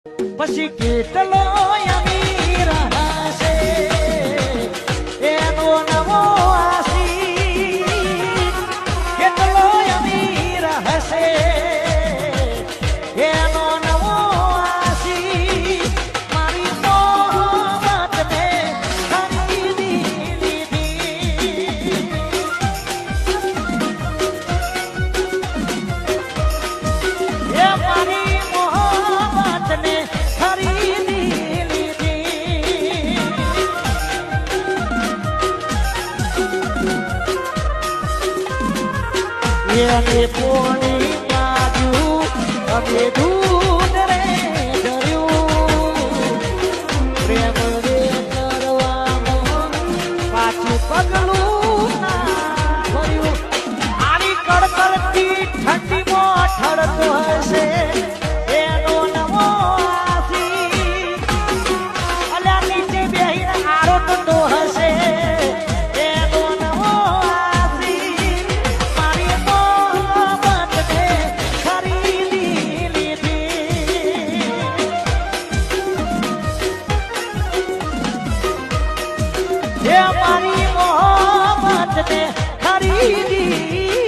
પછી કેટલો અમીર હશે એનો નવો આશીષ, કેટલો અમીર હશે એનો નવો આશીષ, મારી મોહબ્બતને ખરીદી લીધી, એ મારી મોહબ્બતને ખરીદી લીધી, એને પોણી બાજુ અમે દૂધ રે ધર્યું, પ્રેમ રે કરવામાં પાછું પગલું ના ભર્યું, આની કડકડતી ઠંડીમાં ઠરતો હશે એનો નવો આશીષ, અલ્યા નીચે બેહીને આરોટતો હશે એનો નવો આશીષ, મારી મોહબ્બતને ખરીદી લીધી, એ મારી મોહબ્બતને ખરીદી